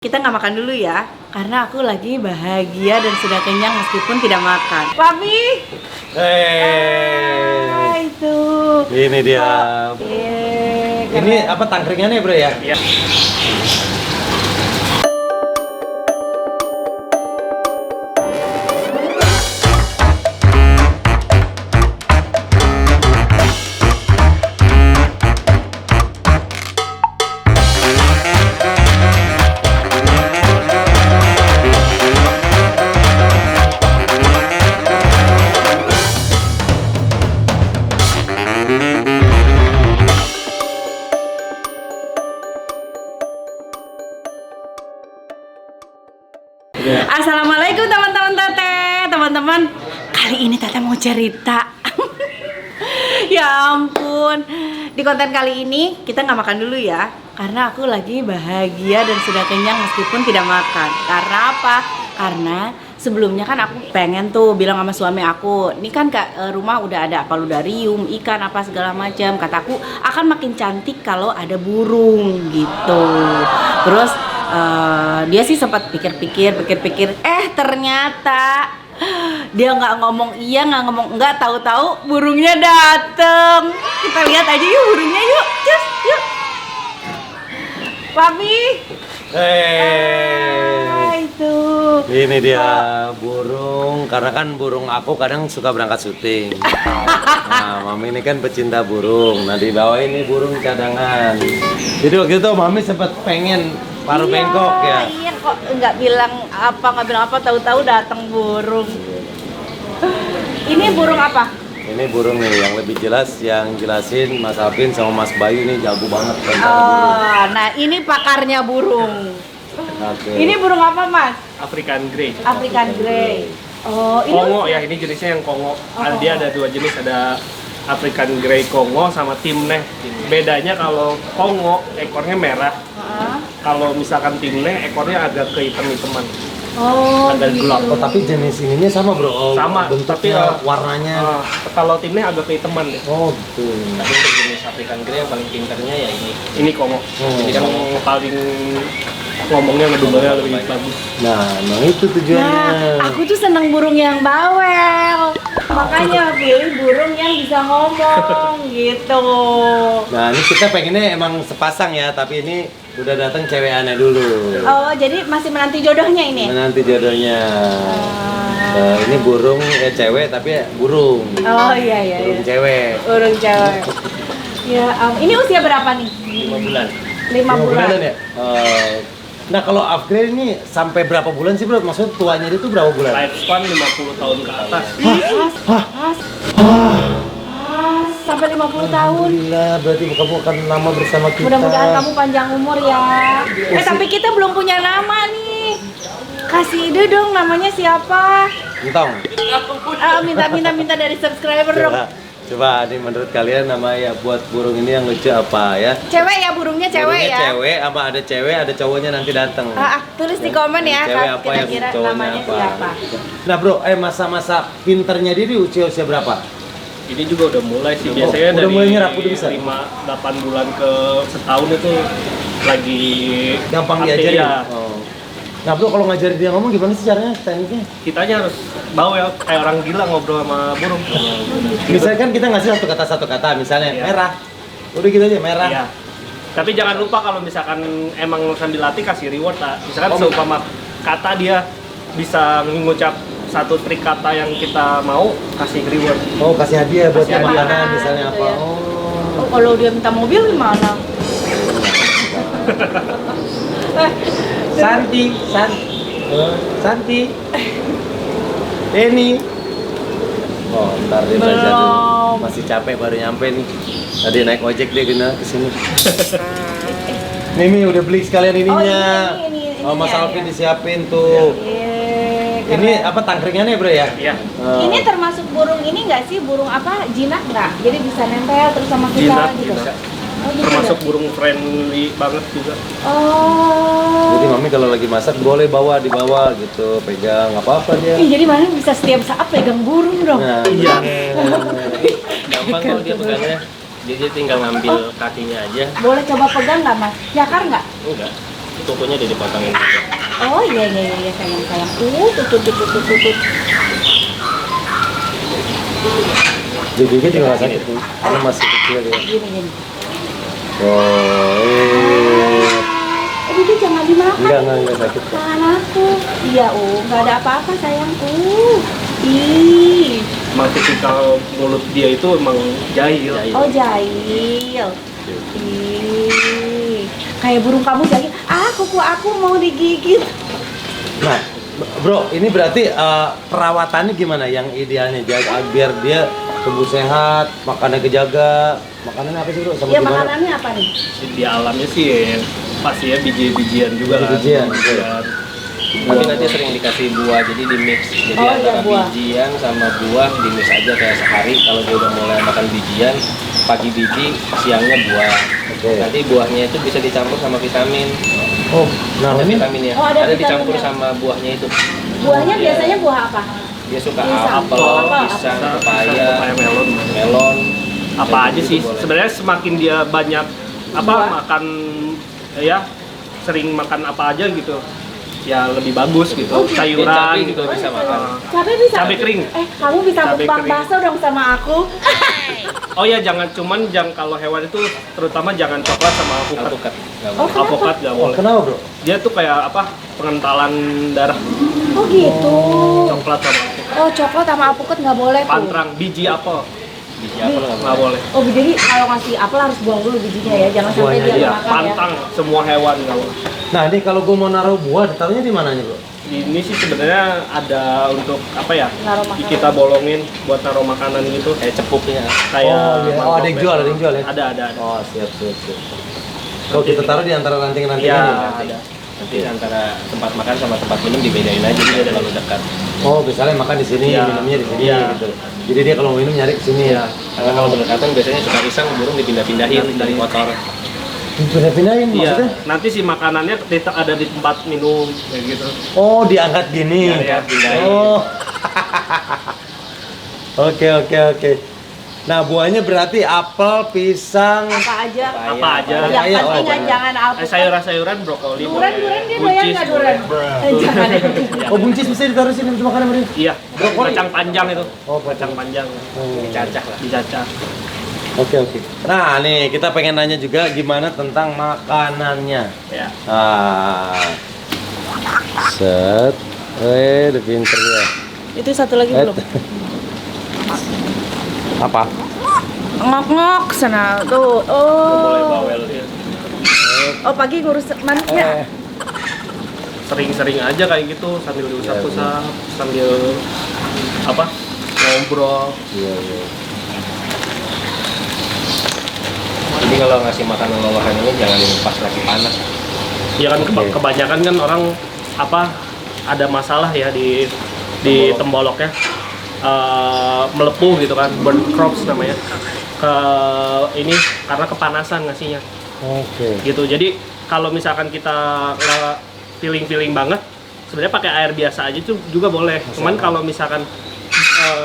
Kita nggak makan dulu ya, karena aku lagi bahagia dan sudah kenyang meskipun tidak makan. Papi, itu. Ini dia. Ini apa tangkringannya bro ya? Iya. Assalamualaikum teman-teman Teteh. Teman-teman, kali ini Teteh mau cerita. Ya ampun. Di konten kali ini kita nggak makan dulu ya, karena aku lagi bahagia dan sudah kenyang meskipun tidak makan. Karena apa? Karena sebelumnya kan aku pengen tuh bilang sama suami aku, ini kan rumah udah ada paludarium, ikan apa segala macam. Kataku akan makin cantik kalau ada burung gitu. Terus dia sih sempat pikir-pikir, ternyata dia nggak ngomong iya, nggak ngomong enggak, tahu-tahu burungnya dateng. Kita lihat aja yuk burungnya yuk, cus, yuk. Papi. Itu. Ini dia burung, karena kan burung aku kadang suka berangkat syuting. Nah, mami ini kan pecinta burung. Nah, di bawah ini burung cadangan. Jadi waktu itu mami sempat pengen paruh bengkok ya. Iya, kok nggak bilang apa, tahu-tahu datang burung. Ini burung apa? Ini burung nih yang lebih jelas, yang jelasin Mas Alvin sama Mas Bayu nih jago banget tentang burung. Oh, nah ini pakarnya burung. Oke. Ini burung apa, Mas? African Grey. African Grey. Oh, ini Kongo ya, ini jenisnya yang Kongo. Dia ada dua jenis, ada African Grey Kongo sama Timneh. Bedanya kalau Kongo ekornya merah. Kalau misalkan Timneh ekornya agak kehitam-hitaman. Oh, agak gitu. gelap. Oh, tapi jenis ininya sama bro. Oh, Sama, tapi bentuknya, warnanya. kalau Timneh agak kehitaman deh. Oh, gitu. Tapi untuk jenis African Grey yang paling pintarnya ya ini. Ini Kongo. Jadi yang paling ngomongnya ngedumbalnya lebih bagus. Nah, emang itu tujuannya. Nah, aku tuh seneng burung yang bawel. Makanya pilih burung yang bisa ngomong gitu. Nah, ini kita pengennya emang sepasang ya, tapi ini udah datang cewek aneh dulu. Oh, jadi masih menanti jodohnya ini? Menanti jodohnya. Nah, ini burung cewek tapi burung. Oh iya. Burung cewek. Burung cewek. Ya, ini usia berapa nih? 5 bulan. 5 bulan. Ya? Nah, kalau upgrade ini sampai berapa bulan sih bro? Maksudnya tuanya itu berapa bulan? Lifespan 50 tahun ke atas. Sampai 50 tahun. Alhamdulillah, berarti kamu akan lama bersama kita. Mudah-mudahan kamu panjang umur ya. Tapi kita belum punya nama nih. Kasih ide dong, namanya siapa? Entong. Minta dari subscriber dong. Coba nih menurut kalian nama ya buat burung ini yang lucu apa ya? Cewek ya, burungnya cewek Burungnya ya. cewek, apa ada cewek, ada cowoknya nanti datang. Tulis di komen ya, Cewek apa yang kira-kira cowoknya namanya apa? siapa. Nah bro, masa-masa pinternya dia di usia berapa? Ini juga udah mulai sih, Oh, biasanya udah dari mulai nyerap, udah bisa? 5-8 bulan ke setahun itu lagi Gampang aktif diajarin? ya. Oh. Nah bro, kalau ngajarin dia ngomong gimana sih caranya, tekniknya? Kitanya harus bawel kayak orang gila ngobrol sama burung. Misalnya kan kita ngasih satu kata, misalnya Iya. merah. Udah gitu aja, merah. Iya. Tapi jangan lupa kalau misalkan emang sambil latih kasih reward lah. Misalkan seumpama kata dia bisa mengucap satu trik kata yang kita mau, kasih reward. Oh, kasih hadiah buat Kasih yang hadiah. makanan misalnya Gitu apa. ya. Oh. Kalau dia minta mobil gimana? Santi. Denny. Oh, ntar dia belajar dulu. Belum. Masih capek baru nyampe nih. Tadi naik ojek dia kena kesini. Mimi udah beli sekalian ininya. ini Oh, Mas ya, Alvin ya. disiapin tuh. Ini apa tangkringannya bro ya? Iya. Ini termasuk burung ini nggak sih, burung apa, jinak nggak? Jadi bisa nempel terus sama kita Jinak gitu. bisa. Oh, gitu Termasuk ya? burung friendly banget juga. Oh. Jadi mami kalau lagi masak boleh bawa gitu, pegang nggak apa-apa dia. Ih, jadi mana bisa setiap saat pegang burung dong? Nah, Iya. Gampang kalau dia pegangnya. Dia tinggal ngambil kakinya aja. Boleh coba pegang nggak, Mas? Nyakar nggak? Enggak. kukunya udah dipotongin juga. Oh iya sayang. Tutut. Digigit juga nggak sakit karena masih kecil dia. Gini. Oh, Dia jangan dimakan. enggak sakit. Tangan aku. Iya, nggak ada apa-apa sayangku. Ih. Emang tipikal mulut dia itu emang jahil. Oh jahil. Ih. Kayak burung kamu jahil. Kuku aku mau digigit. Nah, bro, ini berarti perawatannya gimana yang idealnya jaga biar dia tumbuh sehat, makannya kejaga. Makanannya apa sih bro? Sama Ya gimana? makanannya apa nih? Di alamnya sih pasti ya biji-bijian juga kan. Biji-bijian. Tapi nanti sering dikasih buah, jadi di mix. Jadi Oh, iya, antara buah. bijian sama buah di mix aja kayak sehari. Kalau dia udah mulai makan bijian, pagi biji, siangnya buah. Oke. Nanti buahnya itu bisa dicampur sama vitamin. Oh, nah Ada ini vitaminnya. Oh, ada dicampur vitaminnya. sama buahnya itu. Buahnya Iya. biasanya buah apa? Dia suka Pisang. apel, Oh, pisang, Pisang, pepaya, pepaya, melon. melon. Apa Kayak aja gitu sih? boleh. Sebenarnya semakin dia banyak Buah. makan ya sering makan apa aja gitu. Ya lebih bagus gitu. Oh, gitu. Sayuran Cabai gitu. juga bisa makan. Cabai bisa? Cabai kering. Kamu bisa Cabai mukbang kering. bakso dong sama aku. Oh ya jangan kalau hewan itu terutama jangan coklat sama alpukat. Alpukat. Nggak Oh, boleh. kenapa? Alpukat nggak oh, boleh. kenapa bro? Dia tuh kayak apa? Pengentalan darah. Oh gitu. Coklat sama alpukat. Oh coklat sama alpukat nggak boleh tuh. Pantrang, biji apel Biji apel nggak nggak boleh. boleh. Oh jadi kalau ngasih apel harus buang dulu bijinya ya, jangan sampai Buahnya dia aja. Iya, makan ya. pantang semua hewan nggak boleh. Nah ini kalau gue mau naruh buah, ditaruhnya di mananya bro? Ini sih sebenarnya ada untuk apa ya? Naruh makanan. Kita bolongin buat naruh makanan gitu. Kayak cepuknya. Kayak Oh, iya. Oh, ada yang mangkok jual, ya. ada yang jual ya? Ada. Oh siap. Oh kita taruh di antara ranting-rantingan Iya, ini? ada. Nanti antara tempat makan sama tempat minum dibedain aja, tidak terlalu dekat. Oh misalnya makan di sini, Iya. minumnya di sini Iya. gitu. Jadi dia kalau minum nyari ke sini ya? Karena kalau berdekatan biasanya suka iseng burung dipindah-pindahin dari kotor. Pindah-pindahin Iya, maksudnya? nanti si makanannya ada di tempat minum kayak gitu. Oh diangkat gini? Iya, pindahin. Oh. Oke. Nah buahnya berarti apel, pisang, Apa aja? Apa aja. Yang Iya, penting oh, jangan alpukat. Sayuran-sayuran brokoli. Duren dia doyan nggak duren? Jangan. oh buncis bisa ditaruh sini untuk makan bro? Iya, Brokoli. kacang panjang itu. Oh Kacang panjang. Dicacah lah. Dicacah. Oke. Nah nih kita pengen nanya juga gimana tentang makanannya. Ya. Set. Udah pinter ya. Itu satu lagi belum. Apa? Ngok sana tuh. Boleh Oh. bawel dia. Oh pagi ngurus manuknya. Sering-sering aja kayak gitu sambil diusap-usap, sambil apa? Ngobrol. Iya. Jadi kalau ngasih makan olahan ini jangan pas lagi panas. Ya kan Oke. kebanyakan kan orang apa ada masalah ya di temboloknya. Melepuh gitu kan, burn crops namanya. Ini karena kepanasan ngasihnya Oke. gitu. Jadi kalau misalkan kita nggak feeling banget, sebenarnya pakai air biasa aja tuh juga boleh. Cuman kalau misalkan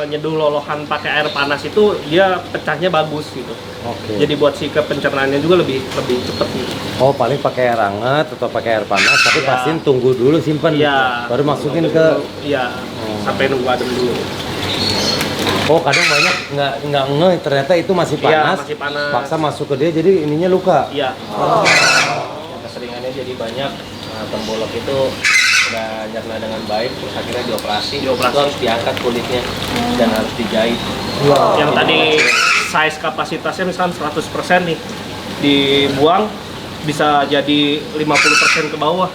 nyeduh lolohan pakai air panas itu dia pecahnya bagus gitu. Oke. Jadi buat si kepencernaannya juga lebih cepet gitu. Oh paling pakai air hangat atau pakai air panas, tapi Iya. pastiin tunggu dulu simpan, Iya. baru masukin ke. Iya. Sampai nunggu adem dulu. Oh kadang banyak nggak ngeh ternyata itu masih Iya, panas, masih panas. paksa masuk ke dia jadi ininya luka. Iya. Yang keseringannya jadi banyak tembolok itu udah nyerna dengan baik, terus akhirnya dioperasi. Itu harus diangkat kulitnya dan harus dijahit. Yang tadi size kapasitasnya misalkan 100% nih dibuang bisa jadi 50% ke bawah.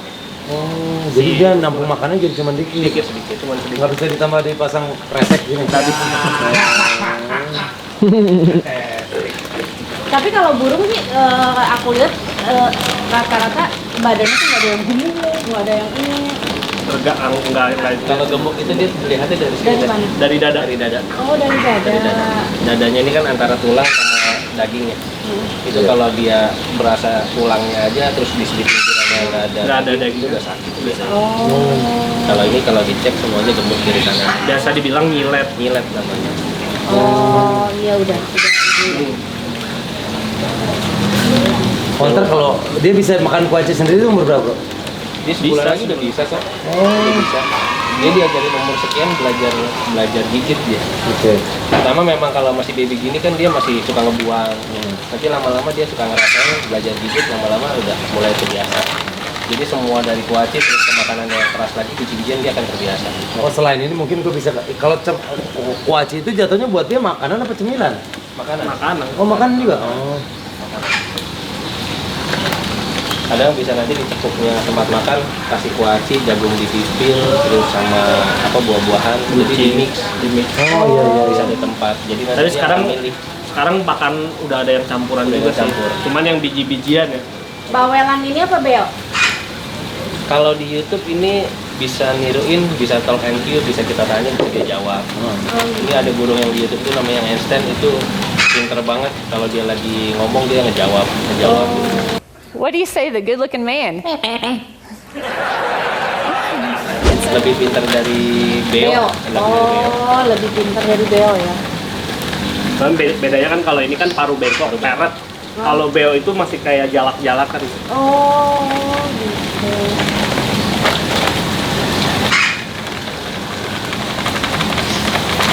Oh, jadi dia nampung makannya jadi cuma dikit. Sedikit, cuman sedikit. Nggak bisa ditambah dipasang kresek gini. Tadi. Tapi kalau burung sih aku lihat rata-rata badannya tuh nggak ada yang gemuk, nggak ada yang ini. Enggak Kalau gemuk itu dia dilihatnya dari sini. Dari mana? dari dada. Dari dada. Oh dari dada. Dari dada. Dadanya ini kan antara tulang sama dagingnya. Itu Iya. kalau dia berasa tulangnya aja terus di pinggirannya nggak ada daging. itu udah sakit biasanya. Oh. Kalau ini kalau dicek semuanya gemuk kiri kanan. Biasa dibilang nyilet. Nyilet namanya. Oh iya udah. Konter kalau dia bisa makan kuaci sendiri itu umur berapa bro? Dia sebulan Bisa lagi sih. udah bisa kok. Udah bisa. Dia diajarin umur sekian belajar gigit dia. Oke. Pertama memang kalau masih baby gini kan dia masih suka ngebuang. Nanti lama-lama dia suka ngerasain belajar gigit, lama-lama udah mulai terbiasa. Jadi semua dari kuaci terus ke makanan yang keras lagi biji-bijian dia akan terbiasa. Oh selain ini mungkin gue bisa kalau kuaci itu jatuhnya buat dia makanan apa cemilan? Makanan. Oh makanan juga. Oh. Kadang bisa nanti di cekuknya tempat makan kasih kuaci, jagung dipipil, terus sama apa buah-buahan, jadi di mix. Oh iya iya. Bisa di tempat. Jadi nanti Tapi dia sekarang akan milih. sekarang pakan udah ada yang campuran Udah juga ada campur. sih. Cuman yang biji-bijian ya. Bawelan ini apa Beo? Kalau di YouTube ini bisa niruin, bisa talk and cue, bisa kita tanya, bisa dia jawab. Ini ada burung yang di YouTube itu namanya yang Einstein itu pinter banget. Kalau dia lagi ngomong dia ngejawab. What do you say, the good-looking man? Lebih pinter dari Beo. Oh, lebih pintar dari Beo ya. Cuman bedanya kan kalau ini kan paru bengkok, peret. Kalau beo itu masih kayak jalak-jalakan. Oh, gitu.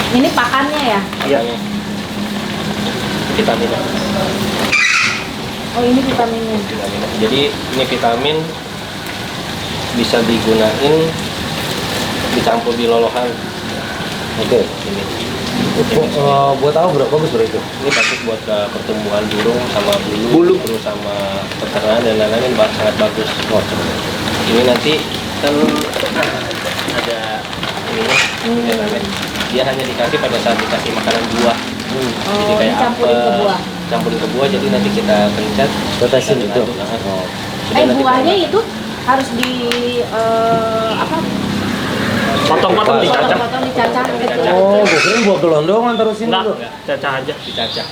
Ini pakannya ya? Iya. Vitamin. Oh, ini vitaminnya. Vitamin. Jadi ini vitamin bisa digunain dicampur di lolohan. Oke. Ini. Buat apa bro? Bagus bro itu. Ini bagus buat pertumbuhan burung sama bulu, terus sama peternakan dan lain-lain sangat bagus. Oh, Ini nanti kan ada ini dia hanya dikasih pada saat dikasih makanan buah. Jadi kayak dicampurin ke apel, buah. campurin ke buah, jadi nanti kita pencet, tetesin kita itu. aduk, nah. Oh. Jadi nanti Buahnya kita- itu harus di apa? Potong-potong dicacah. Potong-potong dicacah gitu. Oh, gue kira buah gelondongan terusin Enggak, dulu. cacah aja. dicacah.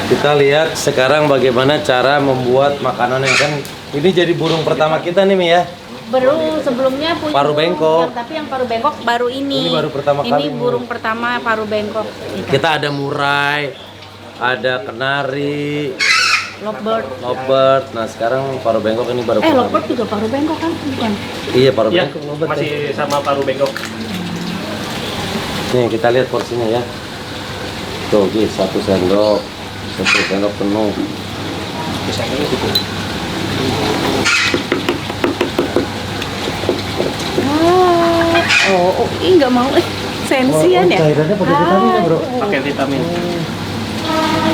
Kita lihat sekarang bagaimana cara membuat makanan yang kan ini jadi burung pertama kita nih Mi ya. Baru sebelumnya punya Paru burung, bengkok. tapi yang paru bengkok baru ini. Ini baru pertama kali Ini nih. burung pertama paru bengkok. Kita ada murai, ada kenari, lovebird. Nah sekarang paru bengkok ini baru pertama. Lovebird juga paru bengkok kan? Bukan? Iya paru Iya, bengkok lovebird. masih sama paru bengkok. Nih kita lihat porsinya ya. Tuh, Gis, satu sendok penuh. Bisa ini cukup. Oh, ih nggak mau. Sensian ya? Cairannya pakai vitamin ya bro. Pakai vitamin.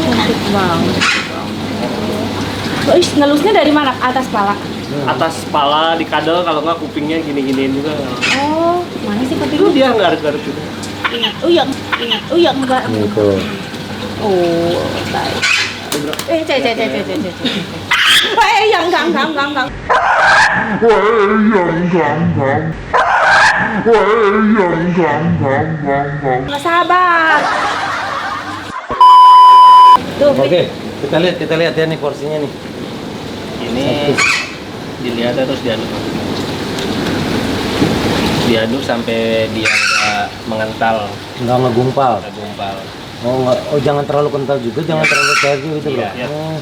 Cantik banget. Oh, ih, ngelusnya dari mana? Atas kepala? Atas kepala, di kadal, kalau nggak kupingnya gini-giniin juga. Oh, mana sih Itu kupingnya? dia garuk-garuk gitu. Oh iya enggak. Gitu. Oh, baik. Yang enggak. Nggak sabar. Tuh, Oke, kita lihat ya nih porsinya nih. Ini dilihat terus diaduk. Diaduk sampai dia nggak mengental, Nggak ngegumpal. nggak gumpal. Oh jangan terlalu kental juga, jangan terlalu cair juga gitu bro. Iya. Oh.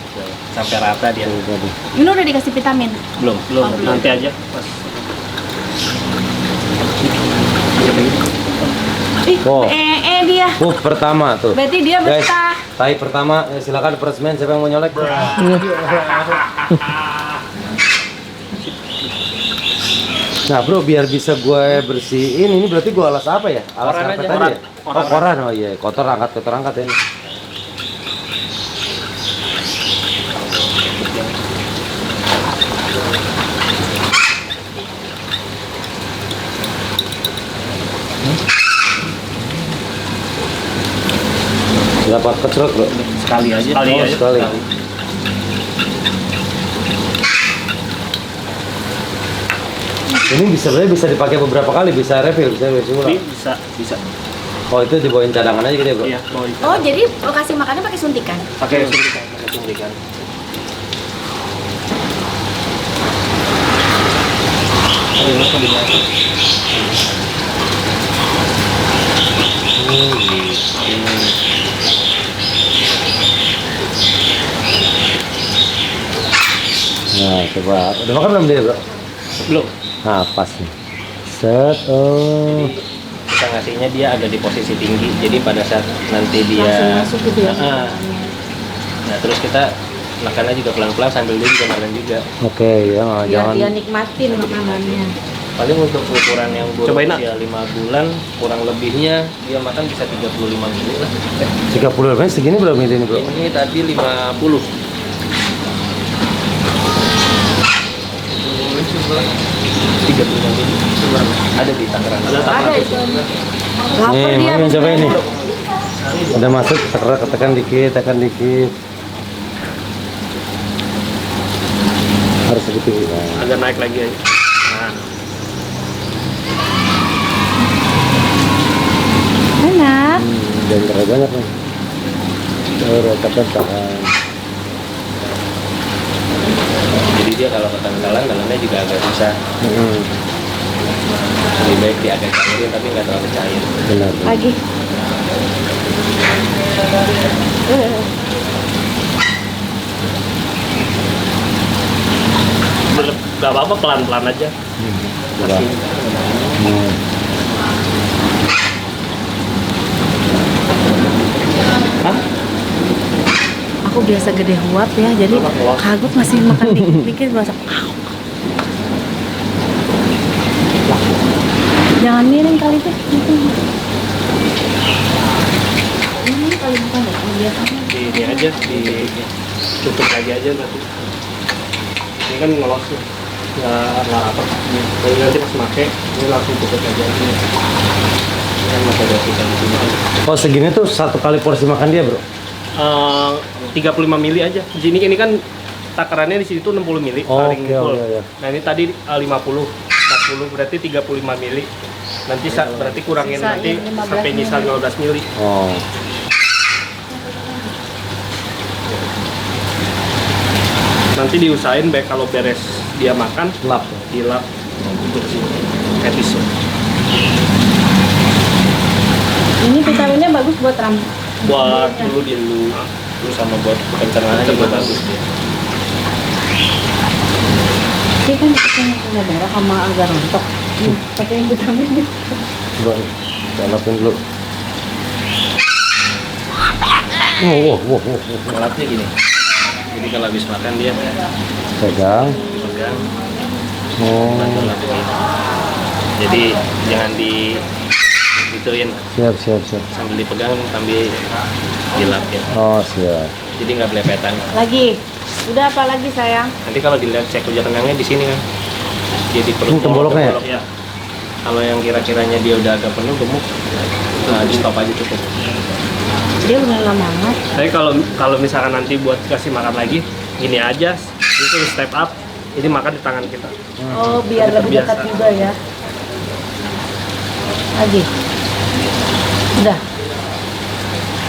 Sampai rata dia. Jadi. ini udah dikasih vitamin. Belum. Nanti aja. Pas. Ih, Oh. dia. Pertama tuh. Berarti dia Guys, betah. tai pertama, silakan first man, siapa yang mau nyolek? Nah bro, biar bisa gue bersihin, ini berarti gue alas apa ya? Alas Koran karpet aja, aja koran. ya? Oh koran, oh iya, kotor angkat ya ini. Berapa kecrot bro? Sekali aja. Sekali Oh, aja. sekali. Ini bisa dipakai beberapa kali, bisa refill, bisa ulang. Bisa. Oh itu dibawain cadangan aja gitu ya bro? Iya, bawain. Oh, jadi lokasi makannya pakai suntikan. Pakai suntikan. Pakai suntikan. Nah coba, udah makan belum dia bro? Belum. Nah, pas nih. Set. Oh. Kita ngasihnya dia agak di posisi tinggi. Jadi pada saat nanti dia Langsung masuk gitu ya. Nah, nah, terus kita makannya juga pelan-pelan sambil dia juga makan juga. Oke, ya, Biar jangan. dia nikmatin makanannya. Paling untuk ukuran yang burung Cobain, Nak. usia 5 bulan, kurang lebihnya dia makan bisa 35 mili lah. 30 lebih segini berapa mili nih, Bro? Ini tadi 50. 35 mili. Ada di Tangerang. Ada itu. Lapar Nih, dia. Mami Bos. cobain nih. Udah masuk, tekan dikit, tekan dikit. Harus segitu. Nah. Agak naik lagi aja. Nah, Enak. Dan terlalu banyak nih. Tekan tahan. Jadi dia kalau ketangkalan, dalamnya juga agak susah. Hmm, Lebih baik dia agak cairin tapi nggak terlalu cair. benar. Lagi. nggak apa-apa, pelan-pelan aja. Udah. Hmm. Aku biasa gede huap ya, jadi kagum masih makan dikit-dikit berasa. Jangan miring kali itu. Ini kali bukan ya, biasanya. Di ini aja, tutup lagi aja nanti. Ini kan ngelos tuh, nggak apa. Jadi nanti pas make, ini langsung tutup aja. Kan masih ada sisa di sini. Oh, segini tuh satu kali porsi makan dia, Bro? 35 mili aja. Di sini ini kan takarannya di sini tuh 60 mili Oh, paling oke, full. oke. Nah ini tadi 50, 40 berarti 35 mili. Nanti berarti kurangin Sisain nanti 15 sampai nyisa 15 mili. Oh. Nanti diusahain baik kalau beres dia makan Lap. dilap untuk si fetisnya. Ini vitaminnya bagus buat rambut. Buat Dulu dia dulu, terus sama buat pencernaan juga bagus dia. Ini kan punya darah sama agak rontok. Pakai yang vitamin. Coba, lapin dulu. Oh, Ngelapnya gini. Jadi kalau habis makan dia pegang. dipegang, Oh, langsung lapin. Jadi jangan dituin siap. sambil dipegang sambil dilap ya. Oh, siap. Jadi nggak belepetan. Lagi. Udah apa lagi sayang? Nanti kalau dilihat cek kerja tengahnya di sini kan. Jadi perut Temboloknya ya? tembolok ya. Kalau yang kira-kiranya dia udah agak penuh gemuk, nah di stop aja cukup. Dia udah lama banget. Tapi kalau misalkan nanti buat kasih makan lagi, gini aja, itu step up, ini makan di tangan kita. Oh, biar Jadi lebih terbiasa. dekat juga ya. Lagi. Udah.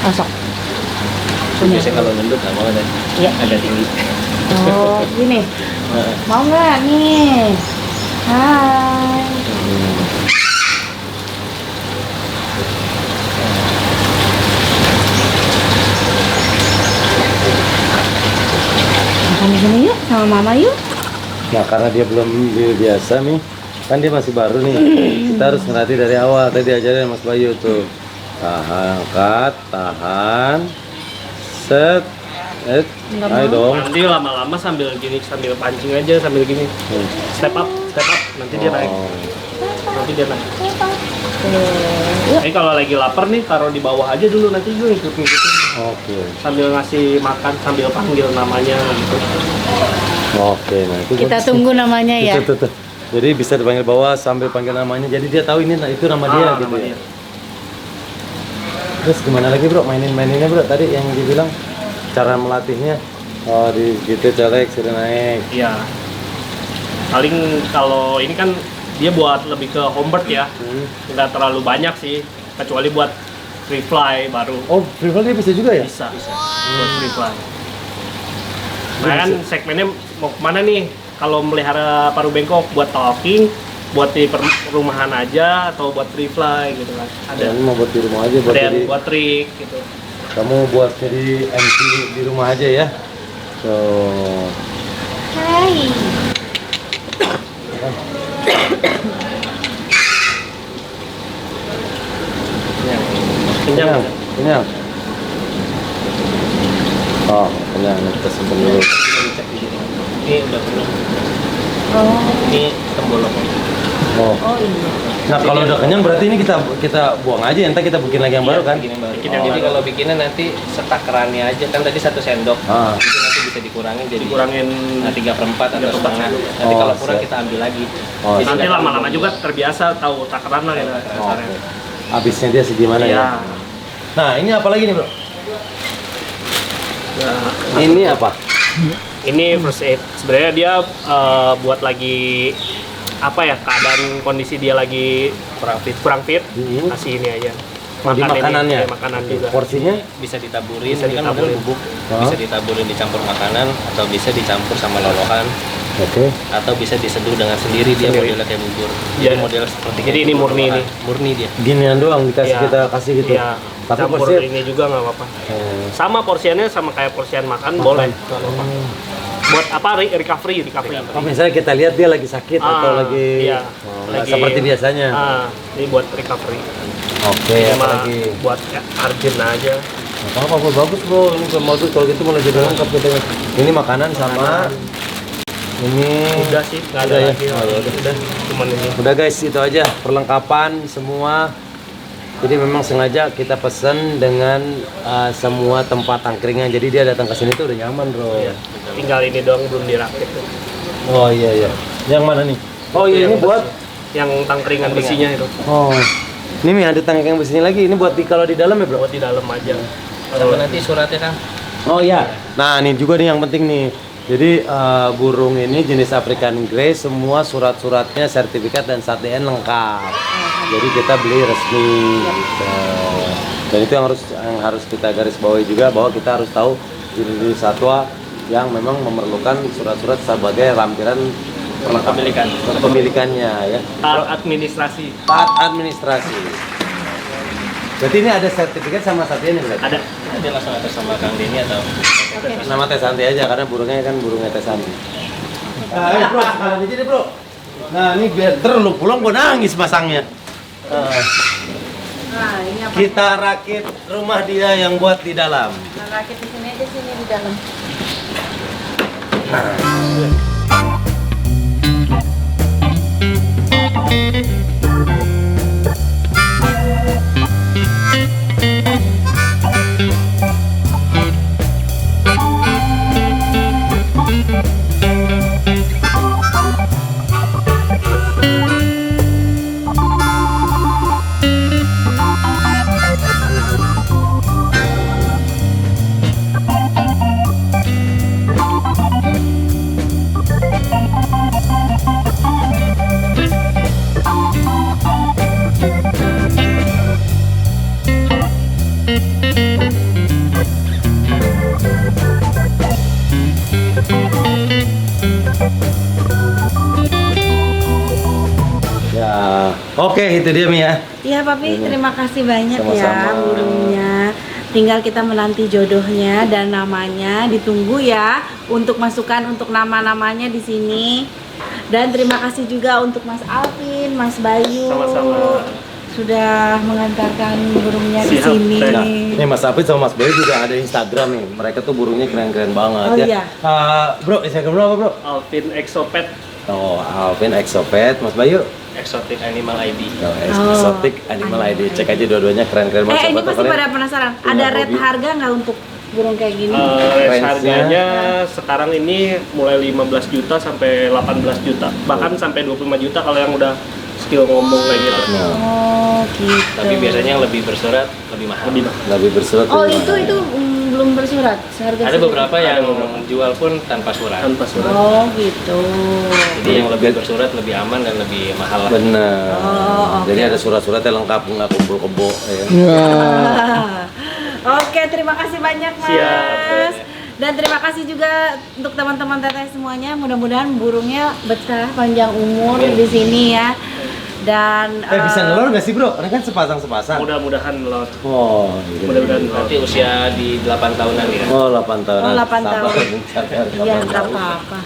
Masuk. Biasanya kalau ngendut nggak mau deh, Iya. agak tinggi. Oh, gini. Nah, Mau nggak nih? Hai. Makan di sini yuk sama mama yuk. Nah, karena dia belum biasa nih, kan dia masih baru nih. Kita harus ngelatih dari awal. Tadi diajarin Mas Bayu tuh. Tahan, angkat, tahan. Set. Nggak Ayo mau. dong. Nanti lama-lama sambil gini, sambil pancing aja, sambil gini. Step up, nanti dia naik. Oh. Nanti dia naik. Yuk. Tapi kalau lagi lapar nih, taruh di bawah aja dulu, nanti gue ngikut-ngikutin. Oke. Sambil ngasih makan, sambil panggil namanya gitu. Oke, nah itu Kita tunggu namanya ya. Tuh. Jadi bisa dipanggil bawah sambil panggil namanya. Jadi dia tahu ini itu nama dia gitu nama ya. dia. Terus gimana lagi, Bro? Maininnya, Bro. Tadi yang dibilang cara melatihnya. Oh, di gitu colek sudah naik. Iya. Paling kalau ini kan dia buat lebih ke homebird ya. Nggak terlalu banyak sih, kecuali buat free fly baru. Oh, free fall dia bisa juga ya? Bisa. Buat free fly. Nah kan segmennya mau kemana nih? Kalau melihara paru bengkok buat talking, buat di perumahan aja atau buat free fly gitu kan. Ada. Kamu mau buat di rumah aja, buat Ada yang jadi buat trik gitu. kamu buat jadi MC di rumah aja ya. So, Hai. Kenyang. Kenyang. Oh, kenyang. Kita simpan dulu. Ini udah penuh. Oh, Ini tembolok. Oh. oh iya. Nah, kalau udah kenyang berarti ini kita buang aja, entar kita bikin lagi yang baru kan? Bikin yang baru. Bikin yang Jadi baru. kalau bikinnya nanti setakerannya aja kan tadi 1 sendok. Ah. Itu nanti bisa dikurangin jadi Dikurangin 3/4 atau 3/4. setengah. Nanti Oh, kalau kurang siap. kita ambil lagi. Oh, Jadi nanti nggak lama-lama terlalu juga terbiasa tahu takaran lah gitu. Oh, oke. Habisnya dia segimana Iya. ya? Nah, ini apa lagi nih, Bro? Nah, Ini apa? ini first aid. Sebenarnya dia buat lagi apa ya, keadaan kondisi dia lagi kurang fit, Mhm. kasih ini aja. Oh, di Makan ini, makanannya? ya, makanan juga. Porsinya? bisa ditaburin, Bisa ini kan model ditaburin. bubuk. Ah. Bisa ditaburin dicampur makanan atau bisa dicampur sama lolohan Oke. atau bisa diseduh dengan sendiri dia Sendiri. modelnya kayak bubur. Iya. Jadi model seperti Jadi kayak ini bubur murni lolohan. nih. Murni dia. Ginian doang dikasih Iya. kita kasih gitu. Iya. Tapi Campur porsinya ini juga nggak apa-apa. oh. Sama porsiannya sama kayak porsian makan, boleh. Nggak apa-apa. Buat apa, recovery. Oh, misalnya kita lihat dia lagi sakit atau lagi iya. nggak seperti biasanya. Ini buat recovery. Oke, Ini apa mah lagi? buat ya, urgent aja. Apa bro, bagus bro, ini bagus kalau gitu mulai jadi lengkap gitu. Ini makanan sama ini Udah sih, nggak ada Udah ya? lagi. Oh, ya udah. Udah, cuman ini. udah guys, itu aja perlengkapan semua. Jadi memang sengaja kita pesan dengan semua tempat tangkringan. Jadi dia datang ke sini tuh udah nyaman bro. Iya. Tinggal ini doang belum dirakit. Oh iya iya. Yang mana nih? Oh iya ini buat. Yang tangkringan besinya itu. Oh. Ini nih ada tangkringan besinya lagi. Ini buat kalau di dalam ya bro. Buat di dalam aja. Sama nanti suratnya kan. Oh iya. Nah, ini juga nih yang penting nih. Jadi burung ini jenis African Grey semua surat-suratnya, sertifikat dan SATN lengkap. Jadi kita beli resmi. Nah, dan itu yang harus kita garis bawahi juga bahwa kita harus tahu jenis satwa yang memang memerlukan surat-surat sebagai lampiran Pemilikan. pemilikannya ya. Taat administrasi. Taat administrasi. Berarti ini ada sertifikat sama SATN ya berarti? Ada. Dia langsung atas sama Kang Denny atau Nama Teh Santi aja karena burungnya kan burungnya Teh Santi. Nah, ayo bro, sekalian aja deh bro. Nah ini biar terlalu pulang gua nangis masangnya. Nah, ini apa? Kita rakit rumah dia yang buat di dalam. Nah, rakit di sini aja, sini di dalam. Ya, oke itu dia Mi ya. Iya Papi, terima kasih banyak ya Sama-sama. burungnya. Tinggal kita menanti jodohnya dan namanya, ditunggu ya untuk masukan untuk nama-namanya di sini. Dan terima kasih juga untuk Mas Alvin, Mas Bayu. Sama-sama. Sudah mengantarkan burungnya di Siap, sini. Nah, ini Mas Afid sama Mas Bayu juga ada Instagram nih. Mereka tuh burungnya keren-keren banget Oh, ya. iya. Bro, Instagram lu apa bro? Alvin Exopet. Oh, Alvin Exopet, Mas Bayu. Exotic Animal ID. Oh, Exotic Animal ID. Cek aja dua-duanya keren-keren banget. Ini Sobat, pasti kalian pada penasaran. punya Ada rate hobi. harga nggak untuk burung kayak gini? Range Range-nya? harganya sekarang ini mulai 15 juta sampai 18 juta. Bahkan sampai 25 juta kalau yang udah skill ngomong kayak gitu. Oh gitu. Tapi biasanya yang lebih bersurat lebih mahal. Lebih mahal. Lebih bersurat. Oh lebih itu mahal. belum bersurat harga Ada sendiri? beberapa yang Ada beberapa. jual pun tanpa surat. Tanpa surat. Oh gitu. Jadi yang lebih bersurat lebih aman dan lebih mahal lah. Bener. Oh, oke. Jadi ada surat-suratnya lengkap, nggak kumpul kebo ya. Oke, terima kasih banyak Mas. Siap. Dan terima kasih juga untuk teman-teman teteh semuanya. Mudah-mudahan burungnya betah panjang umur di sini ya. Dan Bisa nelor nggak sih bro? Karena kan sepasang-sepasang. Mudah-mudahan loh. Oh, gitu. Mudah-mudahan loh. Nanti usia di 8 tahunan ya. Oh, 8 tahun. Oh, 8 tahun. Sabar. Iya, nggak apa-apa.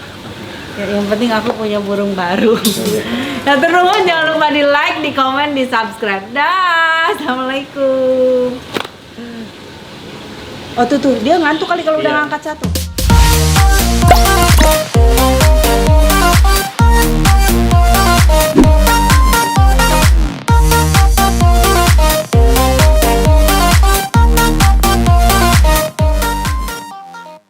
Yang penting aku punya burung baru. Nah terus jangan lupa di like, di komen, di subscribe. Dah, assalamualaikum. Oh tuh dia ngantuk kali kalau udah Iya. ngangkat satu.